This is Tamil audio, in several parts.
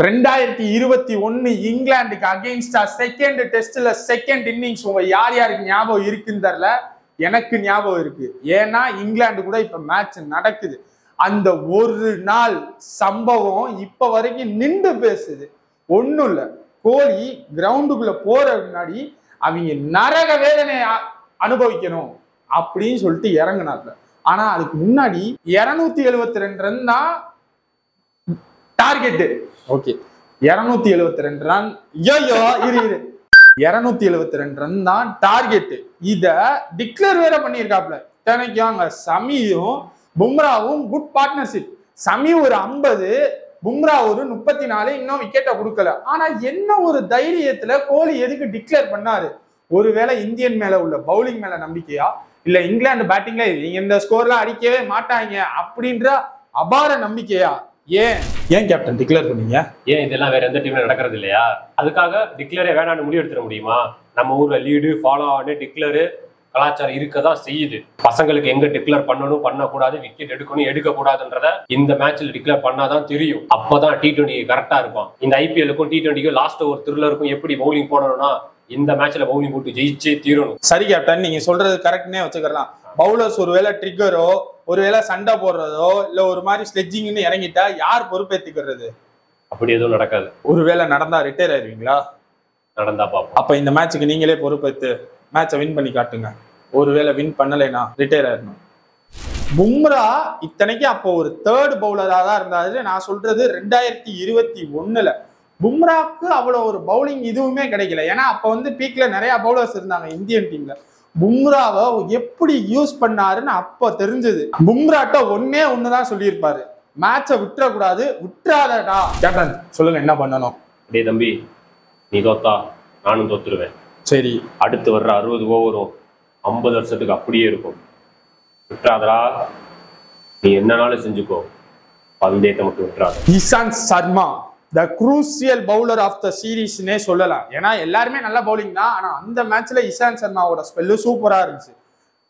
2021 இங்கிலாந்துக்கு அகைன்ஸ்டா செகண்ட் டெஸ்ட்ல செகண்ட் இன்னிங்ஸ் உங்க யார் யாருக்கு ஞாபகம் இருக்குன்னு தெரியல. எனக்கு ஞாபகம் இருக்கு. ஏன்னா இங்கிலாந்து கூட இப்ப மேட்ச் நடக்குது. அந்த ஒரு நாள் சம்பவம் இப்ப வரைக்கும் நின்று பேசுது. ஒண்ணும் இல்ல, கோலி கிரவுண்டுக்குள்ள போற முன்னாடி அவங்க நரக வேதனை அனுபவிக்கணும் அப்படின்னு சொல்லிட்டு இறங்கினாங்க. ஆனா அதுக்கு முன்னாடி 272 ரன் தான் டார்கெட். Okay, 272 run. ஐயோ இரு 272 ரன் தான் டார்கெட். இத டிக்ளேர் வேற பண்ணியிருக்காப்ல. இத்தனைக்கும் சமியும் பும்ராவும் குட் பார்ட்னர்ஷிப். சமி ஒரு 50, பும்ரா ஒரு 34, இன்னும் விக்கெட்டை கொடுக்கல. ஆனா என்ன ஒரு தைரியத்துல கோலி எதுக்கு டிக்ளேர் பண்ணாரு? ஒருவேளை இந்தியன் மேல உள்ள பவுலிங் மேல நம்பிக்கையா, இல்ல இங்கிலாந்து பேட்டிங்ல இந்த ஸ்கோர்லாம் அடிக்கவே மாட்டாங்க அப்படின்ற அபார நம்பிக்கையா? ஏன் கேப்டன் டிக்ளேர் பண்ணீங்க? ஏன் இதெல்லாம் வேற எந்த டீம்ல நடக்கிறது இல்லையா? அதுக்காக டிக்ளேரே வேணான்னு முடிவு எடுத்துட முடியுமா? நம்ம ஊர்ல லீடு ஃபாலோ ஆனே டிக்ளேரு கலாச்சாரம் இருக்கதான் செய்யுது. பசங்களுக்கு எங்க டிக்ளேர் பண்ணணும் பண்ணக்கூடாது, விக்கெட் எடுக்கணும் எடுக்கக்கூடாதுன்றத இந்த மேட்ச்ல டிக்ளேர் பண்ணாதான் தெரியும். அப்பதான் T20 கரெக்டா இருக்கும். இந்த IPL-க்கும் T20க்கும் லாஸ்ட் ஒரு த்ரில்லருக்கும் எப்படி பவுலிங் போடணும்னா இந்த மேட்ச்ல பவுலிங் போட்டு ஜெயிச்சே தீரணும். சரி கேப்டன், நீங்க சொல்றது கரெக்ட்னே வச்சுக்கலாம். பவுலர்ஸ் ஒருவேளை ட்ரிக்கரோ ஒருவேளை சண்டை போடுறதோ இல்ல ஒரு மாதிரி ஸ்லெட்ஜிங்னு இறங்கிட்டா யார் பொறுப்பேற்றுக்கிறது? அப்படி எதுவும் நடக்காது. ஒருவேளை நடந்தா ரிட்டையர் ஆயிருவீங்களா? நடந்தா பாப்போம். அப்ப இந்த மேட்சுக்கு நீங்களே பொறுப்பேற்று மேட்சை வின் பண்ணி காட்டுங்க. ஒருவேளை வின் பண்ணலைன்னா ரிட்டையர் ஆயிடணும். பும்ரா இத்தனைக்கு அப்போ ஒரு தேர்ட் பவுலரா தான் இருந்தாரு. நான் சொல்றது 2021. பும்ராக்கு அவ்வளவு ஒரு பவுலிங் இதுவுமே கிடைக்கல. ஏன்னா அப்ப வந்து பீக்ல நிறைய பவுலர்ஸ் இருந்தாங்க இந்தியன் டீம்ல. பும்ராவை எப்படி யூஸ் பண்ணாருன்னு அப்ப தெரிஞ்சது. பும்ராட்ட ஒண்ணுதான் சொல்லியிருப்பாரு, மேட்சை விட்டுறக்கூடாது, விட்டுறாதடா. கேப்டன் சொல்லுங்க என்ன பண்ணணும்? டேய் தம்பி, நீ தோத்தா நானும் தோத்துருவேன். சரி, அடுத்து வர்ற 60 ஓவரும் 50 வருஷத்துக்கு அப்படியே இருக்கும். விட்டுறாதடா, நீ என்னனாலும் செஞ்சுக்கோ, பந்தயத்தை மட்டும் விட்டுறாத. இஷாந்த் சர்மா த குரூசியல் பவுலர் ஆஃப் த சீரீஸ்னே சொல்லலாம். ஏன்னா எல்லாருமே நல்ல பவுலிங் தான். ஆனா அந்த மேட்ச்ல இஷாந்த் சர்மாவோட ஸ்பெல்லு சூப்பரா இருந்துச்சு.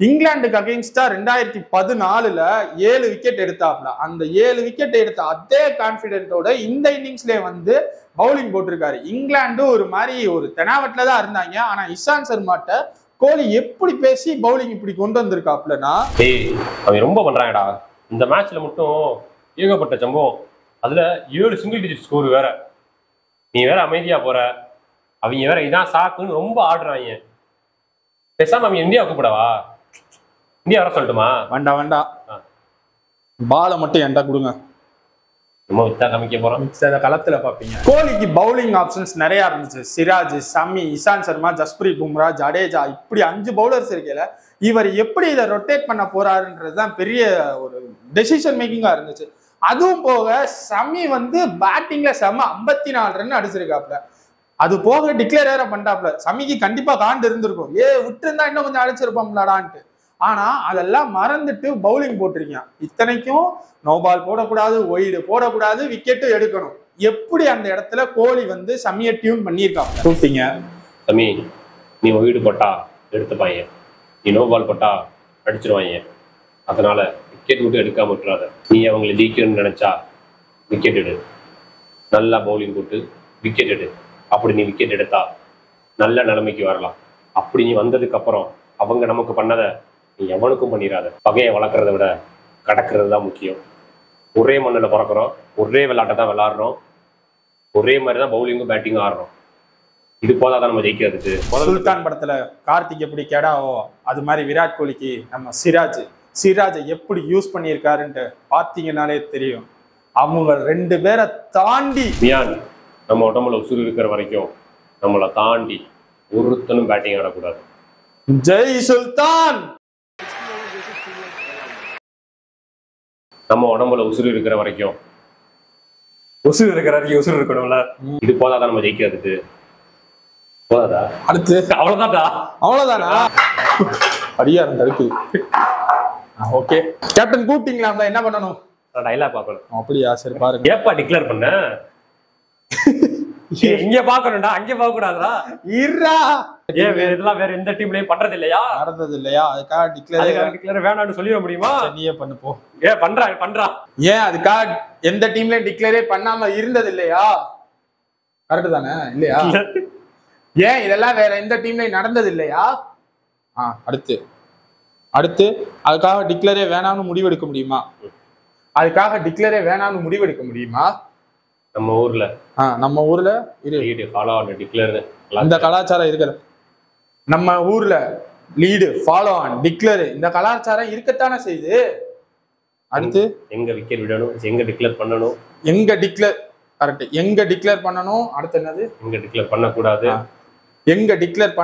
இங்கிலாந்துக்கு அகைன்ஸ்டா 2014 7 விக்கெட் எடுத்தாப்ல. அந்த 7 விக்கெட் எடுத்த அதே கான்பிடென்ட்டோட இந்த இன்னிங்ஸ்லயே வந்து பவுலிங் போட்டிருக்காரு. இங்கிலாந்து ஒரு மாதிரி ஒரு தெனாவட்ல தான் இருந்தாங்க. ஆனா இஷாந்த் சர்மாட்ட கோலி எப்படி பேசி பவுலிங் இப்படி கொண்டு வந்திருக்காப்லனா, அவன் ரொம்ப பண்றாங்கடா. இந்த மேட்ச்ல மட்டும் ஏகப்பட்ட சம்பவம். அதுல 7 சிங்கிள் டிஜிட் ஸ்கோர் வேற. நீ வேற அமைதியா போற, அவங்க வேற இதான் சாக்குன்னு ரொம்ப ஆடுறாங்க. பேசாம அவங்க இந்தியா கூப்பிடவா? இந்தியா வர சொல்லட்டுமா? வேண்டாம், பாலை மட்டும் என்கிட்ட கொடுங்க. களத்துல பாப்பீங்க. கோலிக்கு பவுலிங் ஆப்ஷன்ஸ் நிறைய இருந்துச்சு. சிராஜ், சமி, இஷாந்த் சர்மா, ஜஸ்பிரீத் பும்ரா, ஜடேஜா, இப்படி 5 பவுலர்ஸ் இருக்கல. இவர் எப்படி இதை ரொட்டேட் பண்ண போறாருன்றதுதான் பெரிய ஒரு டெசிஷன் மேக்கிங்கா இருந்துச்சு. அதுவும் போக சமி வந்து பேட்டிங்ல செம 54 ரன் அடிச்சிருக்காப்ல. அது போக டிக்ளேர் வேற பண்ணிட்டாப்ல. சமிக்கு கண்டிப்பா காண்டு இருந்திருக்கும், விட்டு இருந்தா இன்னும் கொஞ்சம் அடிச்சிருப்போம்லாடான்ட்டு. ஆனா அதெல்லாம் மறந்துட்டு பவுலிங் போட்டிருக்கேன். இத்தனைக்கும் நோ பால் போடக்கூடாது, ஒய்டு போடக்கூடாது, விக்கெட்டும் எடுக்கணும். எப்படி அந்த இடத்துல கோலி வந்து சமியை டியூன் பண்ணியிருக்காங்க. கூப்பிட்டீங்க, சமி நீ ஒய்டு போட்டா எடுத்துப்பாங்க, நீ நோ பால் போட்டா அடிச்சிருவாங்க. அதனால விக்கெட் விட்டு எடுக்காம விட்டுறாத. நீ அவங்களை ஜெயிக்கணும்னு நினைச்சா விக்கெட் எடு, நல்லா பவுலிங் போட்டு விக்கெட் எடு. அப்படி நீ விக்கெட் எடுத்தா நல்ல நிலைமைக்கு வரலாம். அப்படி நீ வந்ததுக்கு அப்புறம் அவங்க நமக்கு பண்ணதை நீ எவனுக்கும் பண்ணிடாத. பகையை வளர்க்குறத விட கடக்கிறது தான் முக்கியம். ஒரே மண்ணில் பிறக்கிறோம், ஒரே விளையாட்டை தான் விளாடுறோம், ஒரே மாதிரி தான் பவுலிங்கும் பேட்டிங்கும் ஆடுறோம். இது போதாதான் நம்ம ஜெயிக்கிறதுக்கு. சுல்தான் படத்துல கார்த்திக் எப்படி கெடாவோ அது மாதிரி விராட் கோலிக்கு நம்ம சிராஜை எப்படி யூஸ் பண்ணியிருக்காருன்ட்டு பார்த்தீங்கன்னாலே தெரியும். அவங்க 2 பேரை தாண்டி நம்ம உடம்புல உசுறு இருக்கிற வரைக்கும் நம்மளை தாண்டி ஒருத்தனும் பேட்டிங் ஆடக்கூடாது. ஜெய் சுல்தான். நம்ம உடம்புல உசுறு இருக்கிற வரைக்கும் உசுறு இருக்கணும்ல. இது போதாதான் நம்ம ஜெயிக்கிறதுக்கு. போதாதா? அடுத்து அவ்வளவுதானா? அடியா இருக்கு. ஓகே கேப்டன் கூப்பிட்டீங்களா? என்ன பண்ணணும்? டைலாக் பார்க்கணும். அப்படியா? சரி பாருங்க. ஏப்பா டிக்ளேர் பண்ண? இங்க பாக்கணும்டா, அங்க பாக்க கூடாதா? ஏன் வேற எந்த டீம்லயும் பண்றது இல்லையா? நடந்தது இல்லையா? அதுக்காக டிக்ளேர் வேணாம்னு சொல்லிட முடியுமா? நீயே பண்ணு போ. பண்றா. ஏன் அதுக்காக எந்த டீம்லயும் டிக்ளேரே பண்ணாம இருந்தது இல்லையா? கரெக்ட் தானே இல்லையா? ஏன் இதெல்லாம் வேற எந்த டீம்லயும் நடந்தது இல்லையா? அடுத்து அதுக்காக டிக்ளரே வேணாம்னு முடிவெடுக்க முடியுமா? நம்ம ஊர்ல இந்த கலாச்சாரம் இருக்கிற நம்ம ஊர்ல லீடு ஃபாலோ ஆன் டிக்ளேர் இந்த கலாச்சாரம் இருக்கத்தானே செய்யுது. அடுத்து எங்க விக்கெட் விடணும், எங்க டிக்ளேர் பண்ணணும், எங்க டிக்ளேர் பண்ணணும். அடுத்து என்னது? எங்க டிக்ளேர் பண்ணக்கூடாது, எங்க டிக்ளேர்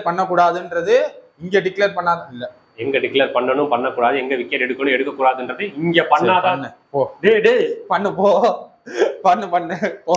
பண்ணக்கூடாதுன்றது இங்க டிக்ளேர் பண்ணாத இல்ல. எங்க டிக்ளேர் பண்ணணும் பண்ணக்கூடாது, எங்க விக்கெட் எடுக்கணும் எடுக்கக்கூடாதுன்றது இங்க பண்ணாதான். பண்ணு போ.